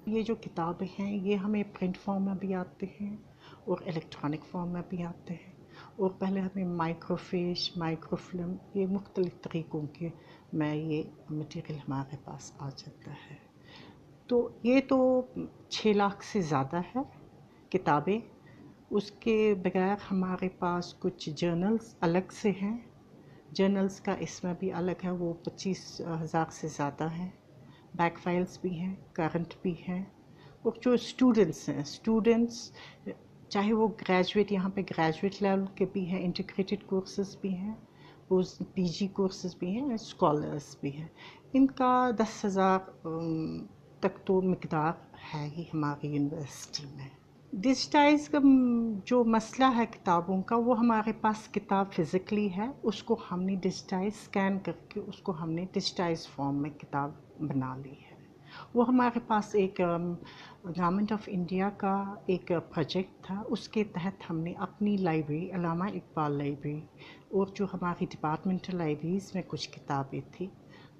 یہ جو کتابیں ہیں یہ ہمیں پرنٹ فارم میں بھی آتے ہیں اور الیکٹرانک فارم میں بھی آتے ہیں، اور پہلے ہمیں مائکرو فیش، مائکرو فلم، یہ مختلف طریقوں کے میں یہ مٹیریل ہمارے پاس آ جاتا ہے۔ تو یہ تو 6 لاکھ سے زیادہ ہے کتابیں۔ اس کے بغیر ہمارے پاس کچھ جرنلز الگ سے ہیں، جرنلز کا اس میں بھی الگ ہے، وہ 25,000 سے زیادہ ہیں، بیک فائلز بھی ہیں، کرنٹ بھی ہیں، اور جو اسٹوڈنٹس ہیں، اسٹوڈنٹس چاہے وہ گریجویٹ، یہاں پہ گریجویٹ لیول کے بھی ہیں، انٹیگریٹڈ کورسز بھی ہیں، پی جی کورسز بھی ہیں، اسکالرس بھی ہیں، ان کا 10,000 تک تو مقدار ہے ہی ہماری یونیورسٹی میں۔ ڈیجیٹائز کا جو مسئلہ ہے کتابوں کا، وہ ہمارے پاس کتاب فزیکلی ہے، اس کو ہم نے ڈیجیٹائز اسکین کر کے اس کو ہم نے ڈیجیٹائز فارم میں کتاب بنا لی ہے۔ وہ ہمارے پاس ایک گورنمنٹ آف انڈیا کا ایک پروجیکٹ تھا، اس کے تحت ہم نے اپنی لائبریری، علامہ اقبال لائبریری، اور جو ہماری ڈپارٹمنٹل لائبریریز میں کچھ کتابیں تھیں،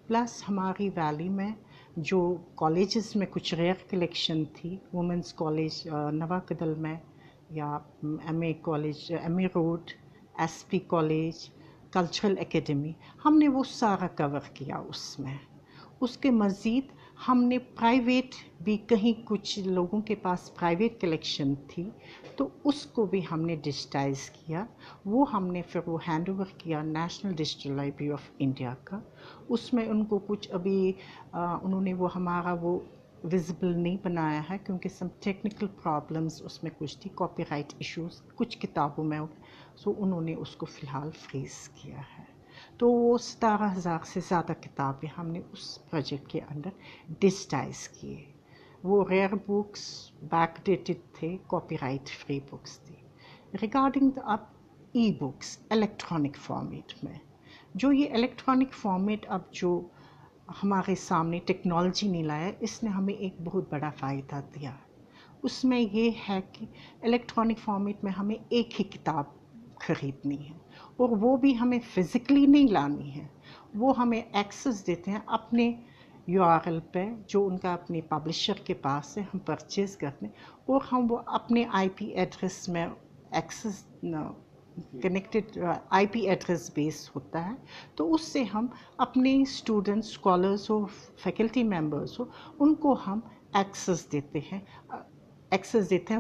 پلس ہماری ویلی میں جو کالجز میں کچھ ریئر کلیکشن تھی، وومنس کالج نوا کدل میں، یا M A college, M A road, S P college, cultural academy, ہم نے وہ سارا کور کیا اس میں۔ اس کے مزید ہم نے پرائیویٹ بھی، کہیں کچھ لوگوں کے پاس پرائیویٹ کلیکشن تھی تو اس کو بھی ہم نے ڈیجیٹائز کیا، وہ ہم نے پھر وہ ہینڈ اوور کیا national digital library of India کا۔ اس میں ان کو کچھ ابھی انہوں نے وہ ہمارا وہ ویزیبل نہیں بنایا ہے کیونکہ سم ٹیکنیکل پرابلمز اس میں کچھ تھی، کاپی رائٹ ایشوز کچھ کتابوں میں، سو انہوں نے اس کو فی الحال فریز کیا ہے۔ تو وہ 17,000 سے زیادہ کتابیں ہم نے اس پروجیکٹ کے اندر ڈیجیٹائز کیے۔ وہ ریئر بکس، بیک ڈیٹڈ تھے، کاپی رائٹ فری بکس تھی۔ ریگارڈنگ اب ای بکس الیکٹرانک فارمیٹ میں، جو یہ الیکٹرانک فارمیٹ اب جو ہمارے سامنے ٹیکنالوجی نے لایا، اس نے ہمیں ایک بہت بڑا فائدہ دیا۔ اس میں یہ ہے کہ الیکٹرانک فارمیٹ میں ہمیں ایک ہی کتاب خریدنی ہے، اور وہ بھی ہمیں فزیکلی نہیں لانی ہے، وہ ہمیں ایکسس دیتے ہیں اپنے یو آر ایل پہ جو ان کا اپنے پبلشر کے پاس ہے، ہم پرچیز کرتے ہیں، اور ہم وہ اپنے آئی پی ایڈریس میں access connected I P address base ہوتا ہے، تو اس سے ہم اپنے اسٹوڈنٹس، اسکالرس ہو، فیکلٹی ممبرس ہو، ان کو ہم ایکسس دیتے ہیں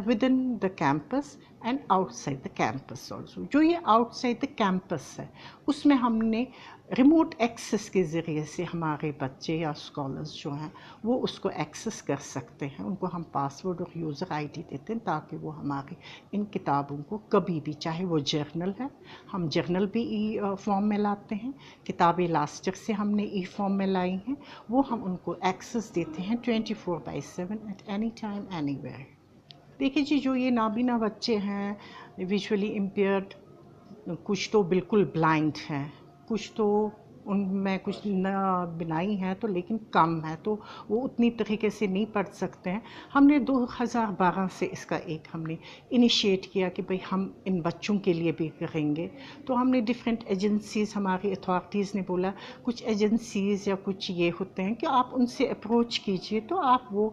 with in the campus and outside the campus also. جو یہ آؤٹ سائڈ دا کیمپس ہے، اس میں ہم نے रिमोट एक्सेस के ज़रिए से हमारे बच्चे या स्कॉलर्स जो हैं वो उसको एक्सेस कर सकते हैं। उनको हम पासवर्ड और यूज़र आईडी देते हैं ताकि वो हमारी इन किताबों को कभी भी, चाहे वो जर्नल है, हम जर्नल भी ई फॉर्म में लाते हैं, किताबें लास्ट ईयर से हमने ई फॉर्म में लाई हैं, वो हम उनको एक्सेस देते हैं 24/7 एट एनी टाइम एनीवेयर। देखिए जी, जो ये नाबीना बच्चे हैं, विजुअली इम्पेयर्ड, कुछ तो बिल्कुल ब्लाइंड हैं, कुछ तो उनमें कुछ न बिनाई है तो लेकिन कम है, तो वो उतनी तरीके से नहीं पढ़ सकते हैं। हमने 2012 से इसका एक हमने इनिशिएट किया कि भाई हम इन बच्चों के लिए भी करेंगे। तो हमने डिफरेंट एजेंसीज़, हमारी अथॉरिटीज़ ने बोला कुछ एजेंसीज़ या कुछ ये होते हैं कि आप उनसे अप्रोच कीजिए, तो आप वो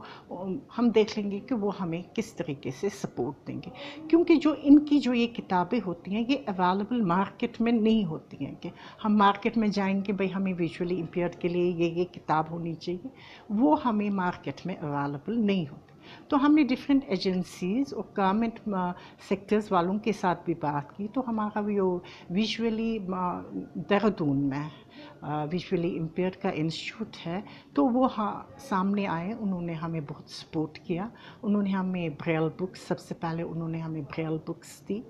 हम देख लेंगे कि वो हमें किस तरीके से सपोर्ट देंगे। क्योंकि जो इनकी जो ये किताबें होती हैं ये अवेलेबल मार्केट में नहीं होती हैं कि हम मार्केट में जाएंगे कि भाई हमें विजुअली इम्पेयर्ड के लिए ये किताब होनी चाहिए, वो हमें मार्केट में अवेलेबल नहीं होती। तो हमने डिफरेंट एजेंसीज़ और गवर्नमेंट सेक्टर्स वालों के साथ भी बात की। तो हमारा वो विजुअली देहरादून में विजुअली इम्पेयर्ड का इंस्टीट्यूट है, तो वो सामने आए, उन्होंने हमें बहुत सपोर्ट किया। उन्होंने हमें ब्रेल बुक्स, सबसे पहले उन्होंने हमें ब्रेल बुक्स दी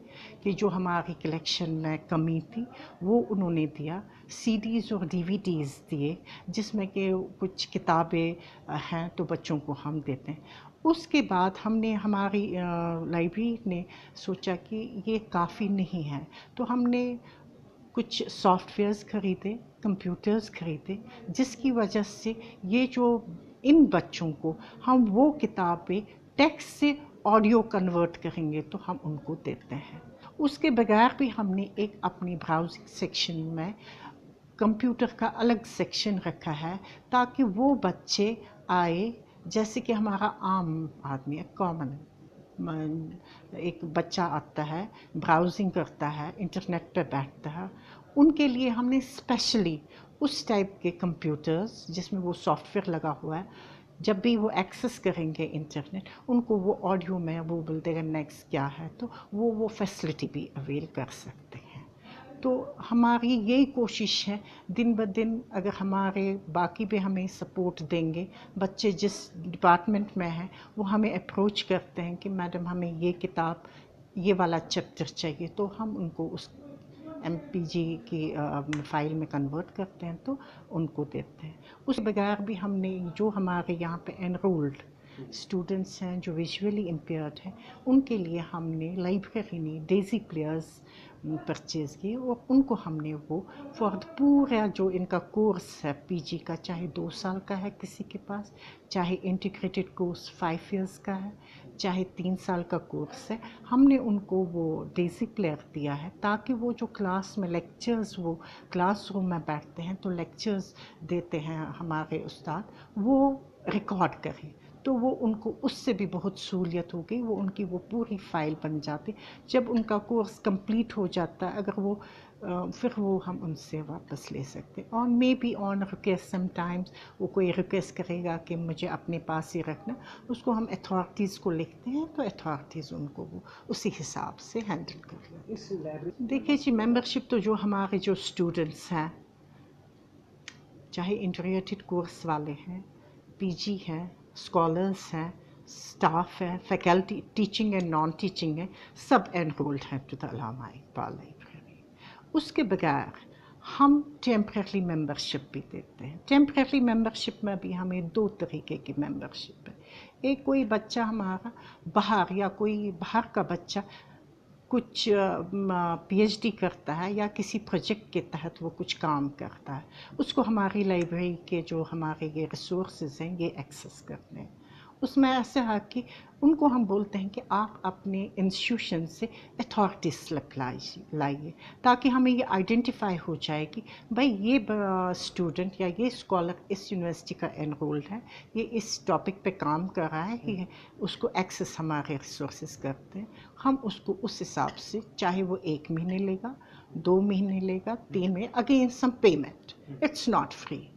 कि जो हमारी कलेक्शन में कमी थी वो उन्होंने दिया। सीडीज़ और डीवीडीज़ दिए जिसमें कि कुछ किताबें हैं तो बच्चों को हम देते हैं। उसके बाद हमने, हमारी लाइब्रेरी ने सोचा कि ये काफ़ी नहीं है, तो हमने कुछ सॉफ्टवेयर्स खरीदे, कंप्यूटर्स खरीदे, जिसकी वजह से ये जो इन बच्चों को हम वो किताबें टेक्स्ट से ऑडियो कन्वर्ट करेंगे तो हम उनको देते हैं। उसके बगैर भी हमने एक अपनी ब्राउजिंग सेक्शन में कंप्यूटर का अलग सेक्शन रखा है ताकि वो बच्चे आए, जैसे कि हमारा आम आदमी है, कॉमन एक बच्चा आता है, ब्राउजिंग करता है, इंटरनेट पे बैठता है, उनके लिए हमने स्पेशली उस टाइप के कंप्यूटर्स जिसमें वो सॉफ्टवेयर लगा हुआ है, जब भी वो एक्सेस करेंगे इंटरनेट, उनको वो ऑडियो में वो बोल देगा नेक्स्ट क्या है, तो वो फैसिलिटी भी अवेल कर सकते हैं। तो हमारी यही कोशिश है, दिन ब दिन अगर हमारे बाकी भी हमें सपोर्ट देंगे, बच्चे जिस डिपार्टमेंट में हैं वो हमें अप्रोच करते हैं कि मैडम हमें ये किताब, ये वाला चैप्टर चाहिए, तो हम उनको उस MPG की फ़ाइल में कन्वर्ट करते हैं तो उनको देते हैं। उस बगैर भी हमने जो हमारे यहाँ पे एनरोल्ड स्टूडेंट्स हैं जो विजुअली इम्पेयर्ड हैं, उनके लिए हमने लाइब्रेरी ने डेज़ी प्लेयर्स परचेज़ किए और उनको हमने वो फॉर पूरा जो इनका कोर्स है PG का, चाहे 2 साल का है किसी के पास, चाहे इंटीग्रेटेड कोर्स 5 इयर्स का है, चाहे 3 साल का कोर्स है, हमने उनको वो डेज़ी प्लेयर दिया है ताकि वो जो क्लास में लेक्चर्स, वो क्लासरूम में बैठते हैं तो लेक्चर्स देते हैं हमारे उस्ताद, वो रिकॉर्ड करें, तो वो उनको उससे भी बहुत सहूलियत हो गई। वो उनकी वो पूरी फ़ाइल बन जाती, जब उनका कोर्स कंप्लीट हो जाता है, अगर वो फिर वो हम उनसे वापस ले सकते। और may be on request sometimes वो कोई रिक्वेस्ट करेगा कि मुझे अपने पास ही रखना, उसको हम अथॉरिटीज़ को लिखते हैं तो अथॉरिटीज़ उनको वो उसी हिसाब से हैंडल कर लें। देखिए जी, मेंबरशिप तो जो हमारे जो स्टूडेंट्स हैं, चाहे इंटीग्रेटेड कोर्स वाले हैं, PG हैं, स्कॉलर्स हैं, स्टाफ है, faculty teaching and non teaching है, सब एनरोल्ड हैं to the Allama Iqbal library. उसके बगैर हम टेम्परेरी मेंबरशिप भी देते हैं। टेम्परेरी मेंबरशिप में भी हमें 2 तरीके की मेंबरशिप है। एक, कोई बच्चा हमारा बाहर, या कोई बाहर का बच्चा कुछ PhD करता है या किसी प्रोजेक्ट के तहत वो कुछ काम करता है, उसको हमारी लाइब्रेरी के जो हमारे ये रिसोर्सेज हैं ये एक्सेस करते हैं। उसमें ऐसा है कि उनको हम बोलते हैं कि आप अपने इंस्टीट्यूशन से अथॉरिटी स्लिप लाइए ताकि हमें ये आइडेंटिफाई हो जाए कि भाई ये स्टूडेंट या ये स्कॉलर इस यूनिवर्सिटी का एनरोल्ड है, ये इस टॉपिक पे काम कर रहा है, ये उसको एक्सेस हमारे रिसोर्सेज करते हैं। हम उसको उस हिसाब से, चाहे वो 1 महीने लेगा, 2 महीने लेगा, 3 महीने, against some payment, it's not free,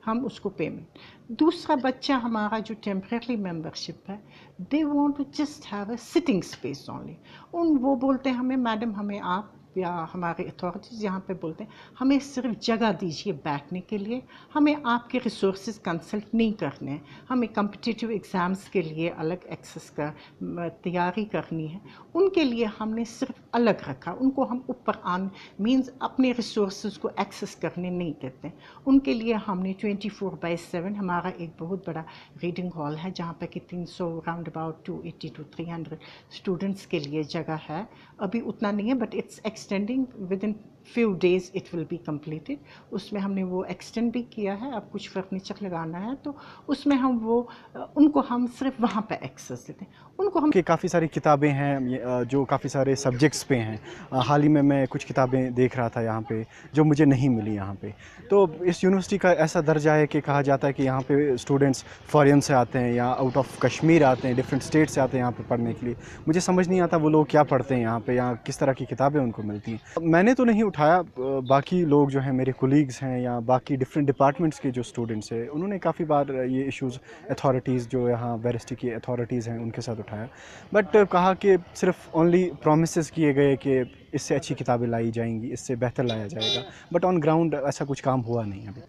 हम उसको पेमेंट। दूसरा बच्चा हमारा जो टेम्परेरी मेंबरशिप है, they want to just have a sitting space only, वो बोलते हैं हमें मैडम हमें आप या हमारे अथॉरिटीज़ यहाँ पे बोलते हैं हमें सिर्फ जगह दीजिए बैठने के लिए, हमें आपके रिसोर्सेज कंसल्ट नहीं करने हैं, हमें कम्पिटिटिव एग्ज़ाम्स के लिए अलग एक्सेस का तैयारी करनी है, उनके लिए हमने सिर्फ अलग रखा, उनको हम ऊपर आन मीन्स अपने रिसोर्सेज को एक्सेस करने नहीं देते। उनके लिए हमने 24/7 हमारा एक बहुत बड़ा रीडिंग हॉल है जहाँ पे कि 300 राउंड अबाउट 280 to 300 स्टूडेंट्स के लिए जगह है। अभी उतना नहीं है but it's extending, with in few days it will be completed. उसमें हमने वो एक्सटेंड भी किया है, अब कुछ फर्नीचर लगाना है तो उसमें हम वो उनको हम सिर्फ वहाँ पे एक्सेस देते हैं। उनको हम कि काफ़ी सारी किताबें हैं जो काफ़ी सारे सब्जेक्ट्स पे हैं। हाल ही में मैं कुछ किताबें देख रहा था यहाँ पे जो मुझे नहीं मिली यहाँ पे। तो इस यूनिवर्सिटी का ऐसा दर्जा है कि कहा जाता है कि यहाँ पे स्टूडेंट्स फॉरेन से आते हैं या आउट ऑफ कश्मीर आते हैं, डिफरेंट स्टेट से आते हैं यहाँ पे पढ़ने के लिए। मुझे समझ नहीं आता वो लोग क्या पढ़ते हैं यहाँ पे या किस तरह की किताबें उनको मिलती हैं। मैंने तो नहीं उठाया, बाकी लोग जो हैं मेरे कोलीग्स हैं या बाकी डिफरेंट डिपार्टमेंट्स के जो स्टूडेंट्स हैं उन्होंने काफ़ी बार ये इश्यूज़ अथॉरिटीज़ जो यहाँ यूनिवर्सिटी की अथॉरिटीज़ हैं उनके साथ उठाया, बट कहा कि सिर्फ ओनली प्रोमिसेस किए गए कि इससे अच्छी किताबें लाई जाएंगी, इससे बेहतर लाया जाएगा, बट ऑन ग्राउंड ऐसा कुछ काम हुआ नहीं अभी।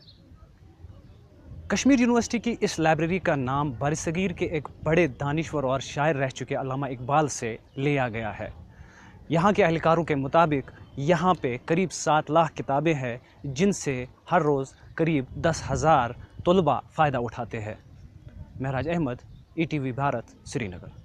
कश्मीर यूनिवर्सिटी की इस लाइब्रेरी का नाम बरसगीर के एक बड़े दानिश्वर और शायर रह चुके अल्लामा इकबाल से लिया गया है। यहाँ के अहलकारों के मुताबिक यहाँ पे करीब 7 लाख किताबें हैं जिनसे हर रोज़ करीब 10,000 तलबा फ़ायदा उठाते हैं। महराज अहमद, ETV भारत, श्रीनगर।